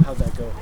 How'd that go?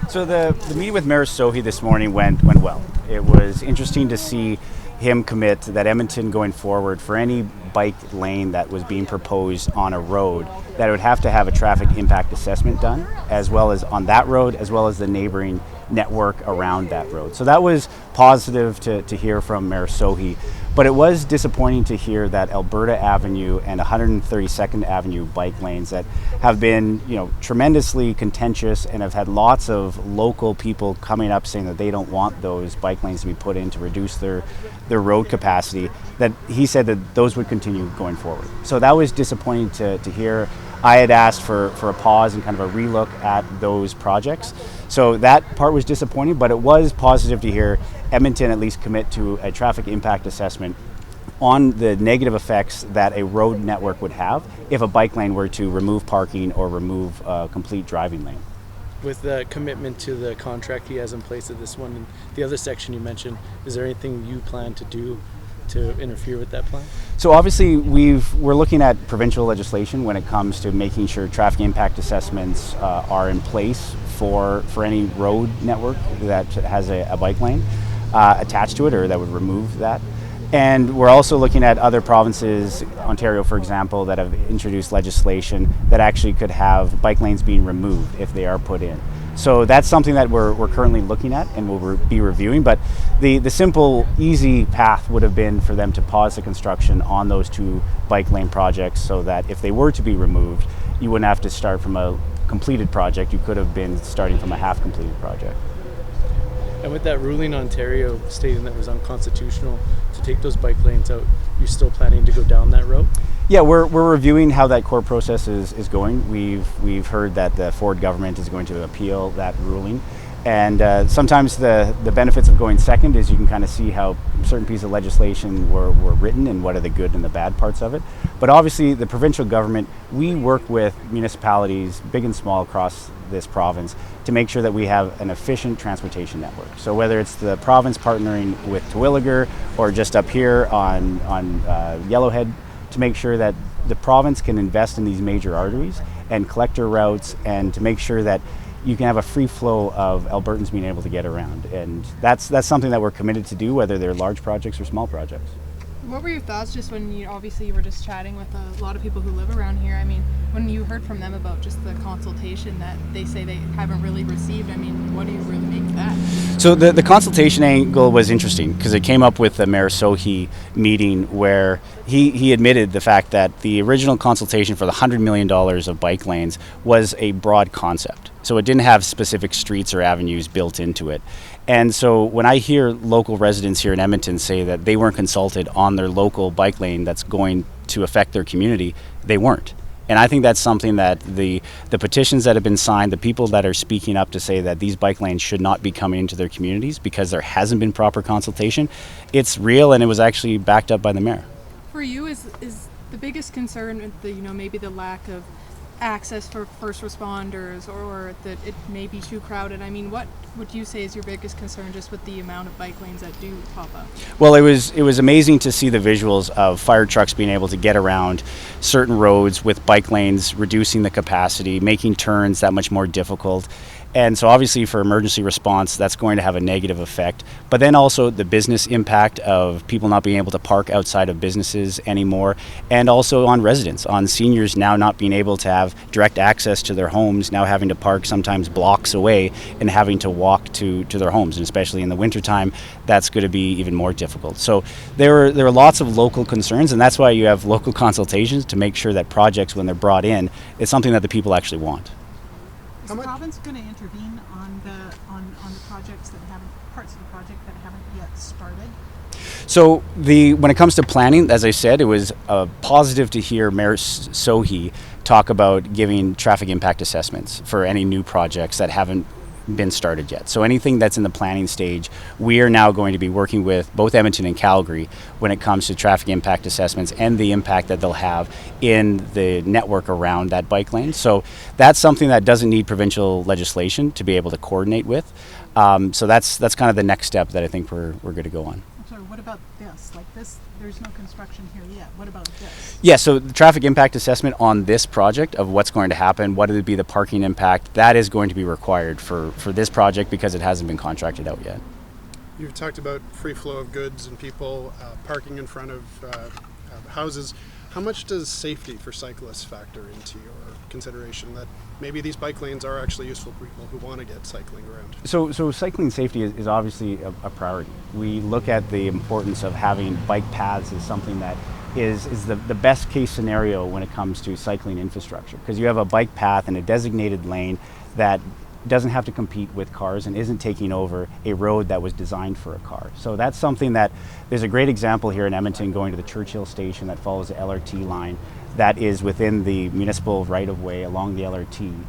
So the meeting with Mayor Sohi this morning went well. It was interesting to see him commit that Edmonton going forward for any bike lane that was being proposed on a road, that it would have to have a traffic impact assessment done, as well as on that road, as well as the neighboring network around that road. So that was positive to hear from Mayor Sohi. But it was disappointing to hear that Alberta Avenue and 132nd Avenue bike lanes that have been, tremendously contentious and have had lots of local people coming up saying that they don't want those bike lanes to be put in to reduce their road capacity, that he said that those would continue going forward. So that was disappointing to hear. I had asked for a pause and kind of a relook at those projects. So that part was disappointing, but it was positive to hear Edmonton at least commit to a traffic impact assessment on the negative effects that a road network would have if a bike lane were to remove parking or remove a complete driving lane. With the commitment to the contract he has in place at this one and the other section you mentioned, is there anything you plan to do to interfere with that plan? So obviously we're looking at provincial legislation when it comes to making sure traffic impact assessments are in place for any road network that has a bike lane attached to it or that would remove that. And we're also looking at other provinces, Ontario for example, that have introduced legislation that actually could have bike lanes being removed if they are put in. So that's something that we're currently looking at and we'll be reviewing. But the simple, easy path would have been for them to pause the construction on those two bike lane projects so that if they were to be removed, you wouldn't have to start from a completed project. You could have been starting from a half-completed project. And with that ruling in Ontario stating that it was unconstitutional to take those bike lanes out, you're still planning to go down that road? Yeah, we're reviewing how that court process is going. We've heard that the Ford government is going to appeal that ruling. And sometimes the benefits of going second is you can kind of see how certain pieces of legislation were written and what are the good and the bad parts of it. But obviously the provincial government, we work with municipalities, big and small, across this province to make sure that we have an efficient transportation network. So whether it's the province partnering with Terwillegar or just up here on Yellowhead, to make sure that the province can invest in these major arteries and collector routes and to make sure that you can have a free flow of Albertans being able to get around. And that's something that we're committed to do, whether they're large projects or small projects. What were your thoughts just when you were just chatting with a lot of people who live around here? I mean, when you heard from them about just the consultation that they say they haven't really received, I mean, what do you really make of that? So the consultation angle was interesting because it came up with the Mayor Sohi meeting where he admitted the fact that the original consultation for the $100 million of bike lanes was a broad concept. So it didn't have specific streets or avenues built into it. And so when I hear local residents here in Edmonton say that they weren't consulted on their local bike lane that's going to affect their community, they weren't. And I think that's something that the petitions that have been signed, the people that are speaking up to say that these bike lanes should not be coming into their communities because there hasn't been proper consultation, it's real and it was actually backed up by the mayor. For you, is the biggest concern with the, maybe the lack of access for first responders or that it may be too crowded? I mean, what would you say is your biggest concern just with the amount of bike lanes that do pop up? Well, it was amazing to see the visuals of fire trucks being able to get around certain roads with bike lanes, reducing the capacity, making turns that much more difficult. And so obviously for emergency response, that's going to have a negative effect. But then also the business impact of people not being able to park outside of businesses anymore, and also on residents, on seniors now not being able to have direct access to their homes, now having to park sometimes blocks away and having to walk to their homes. And especially in the wintertime, that's going to be even more difficult. So there are lots of local concerns, and that's why you have local consultations to make sure that projects, when they're brought in, it's something that the people actually want. Is the province going to intervene on the projects that haven't, parts of the project that haven't yet started? So when it comes to planning, as I said, it was positive to hear Mayor Sohi talk about giving traffic impact assessments for any new projects that haven't been started yet. So anything that's in the planning stage, we are now going to be working with both Edmonton and Calgary when it comes to traffic impact assessments and the impact that they'll have in the network around that bike lane. So that's something that doesn't need provincial legislation to be able to coordinate with. So that's kind of the next step that I think we're going to go on. So Councillor, what about this? Like this, there's no construction here yet. What about this? Yeah, so the traffic impact assessment on this project of what's going to happen, what would be the parking impact, that is going to be required for this project because it hasn't been contracted out yet. You've talked about free flow of goods and people parking in front of houses. How much does safety for cyclists factor into your consideration that maybe these bike lanes are actually useful for people who want to get cycling around? So cycling safety is obviously a priority. We look at the importance of having bike paths as something that is the best case scenario when it comes to cycling infrastructure, because you have a bike path and a designated lane that doesn't have to compete with cars and isn't taking over a road that was designed for a car. So that's something that, there's a great example here in Edmonton going to the Churchill station that follows the LRT line that is within the municipal right-of-way along the LRT.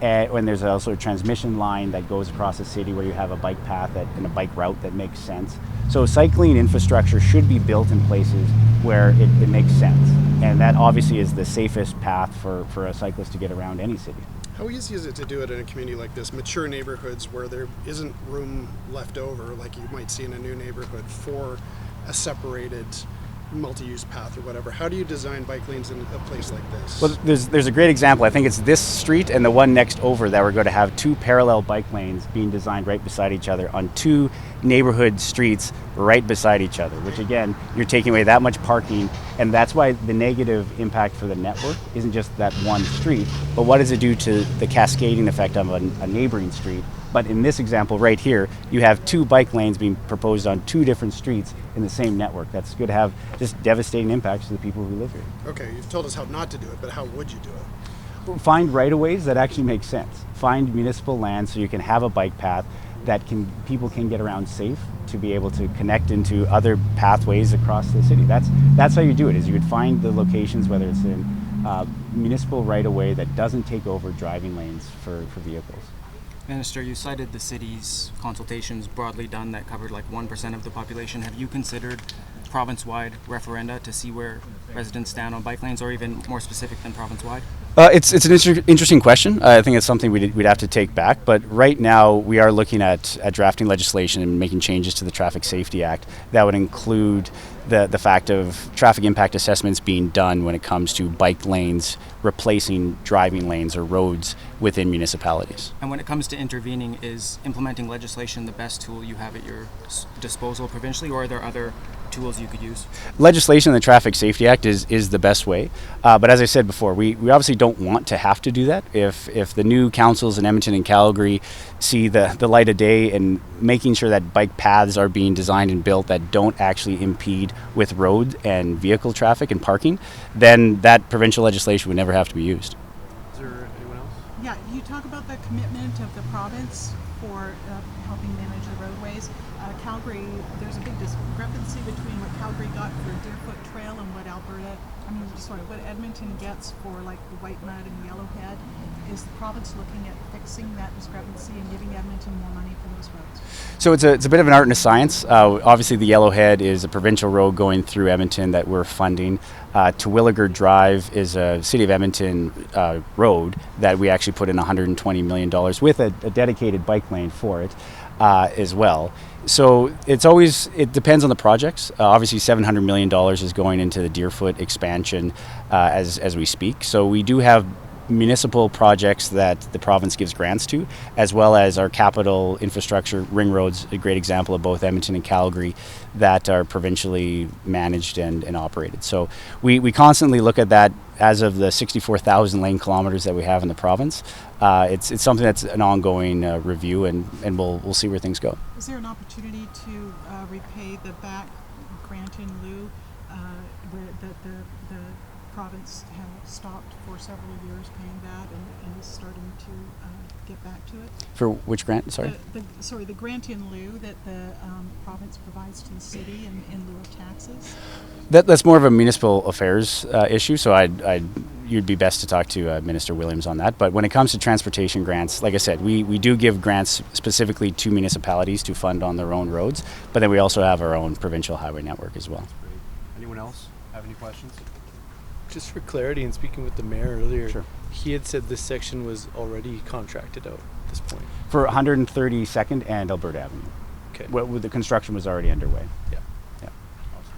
And there's also a transmission line that goes across the city where you have a bike path and a bike route that makes sense. So cycling infrastructure should be built in places where it makes sense. And that obviously is the safest path for a cyclist to get around any city. How easy is it to do it in a community like this, mature neighborhoods where there isn't room left over, like you might see in a new neighborhood, for a separated multi-use path or whatever? How do you design bike lanes in a place like this? Well, there's a great example. I think it's this street and the one next over that we're going to have two parallel bike lanes being designed right beside each other on two neighborhood streets right beside each other, which again, you're taking away that much parking, and that's why the negative impact for the network isn't just that one street, but what does it do to the cascading effect of a neighboring street. But in this example right here, you have two bike lanes being proposed on two different streets in the same network. That's going to have just devastating impacts to the people who live here. Okay, you've told us how not to do it, but how would you do it? Find right-of-ways that actually make sense. Find municipal land so you can have a bike path that people can get around safe, to be able to connect into other pathways across the city. That's how you do it, is you would find the locations, whether it's in municipal right-of-way that doesn't take over driving lanes for vehicles. Minister, you cited the city's consultations broadly done that covered like 1% of the population. Have you considered province-wide referenda to see where residents stand on bike lanes, or even more specific than province-wide? It's an interesting question. I think it's something we'd have to take back. But right now, we are looking at drafting legislation and making changes to the Traffic Safety Act that would include the fact of traffic impact assessments being done when it comes to bike lanes replacing driving lanes or roads within municipalities. And when it comes to intervening, is implementing legislation the best tool you have at your disposal provincially, or are there other tools you could use? Legislation in the Traffic Safety Act is the best way. But as I said before, we obviously don't want to have to do that. If the new councils in Edmonton and Calgary see the light of day and making sure that bike paths are being designed and built that don't actually impede with road and vehicle traffic and parking, then that provincial legislation would never have to be used. Is there anyone else? Yeah, you talk about the commitment of the province for helping manage the roadways. Calgary, there's a big discrepancy between what Calgary got for Deerfoot Trail and what what Edmonton gets for like the White Mud and Yellowhead. Is the province looking at fixing that discrepancy and giving Edmonton more money for those roads? So it's a bit of an art and a science. Obviously, the Yellowhead is a provincial road going through Edmonton that we're funding. Terwilliger Drive is a City of Edmonton road that we actually put in $120 million with a dedicated bike lane for it as well. So it depends on the projects. Obviously, $700 million is going into the Deerfoot expansion as we speak. So we do have municipal projects that the province gives grants to, as well as our capital infrastructure ring roads, a great example of both Edmonton and Calgary, that are provincially managed and operated. So we constantly look at that. As of the 64,000 lane kilometers that we have in the province, it's something that's an ongoing review, and we'll see where things go. Is there an opportunity to repay the back grant in lieu where the province has stopped for several years paying that and is starting to get back to it? For which grant? Sorry. The grant in lieu that the province provides to the city in lieu of taxes. That's more of a municipal affairs issue. So you'd be best to talk to Minister Williams on that. But when it comes to transportation grants, like I said, we do give grants specifically to municipalities to fund on their own roads. But then we also have our own provincial highway network as well. Anyone else have any questions? Just for clarity, and speaking with the mayor earlier, Sure. he had said this section was already contracted out at this point. For 132nd and Alberta Avenue. Okay. The construction was already underway. Yeah.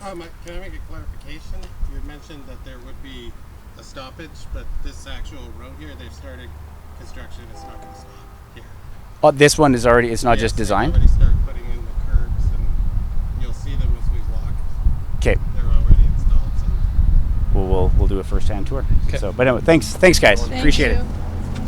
Can I make a clarification? You had mentioned that there would be a stoppage, but this actual road here, they've started construction. It's not going to stop here. Oh, this one is already. It's not just Yes, designed. They've already started putting in the curbs, and you'll see them as we walk. Okay. They're already installed. So. We'll do a first-hand tour. Okay. So, but anyway, thanks guys. Thank Appreciate you. it.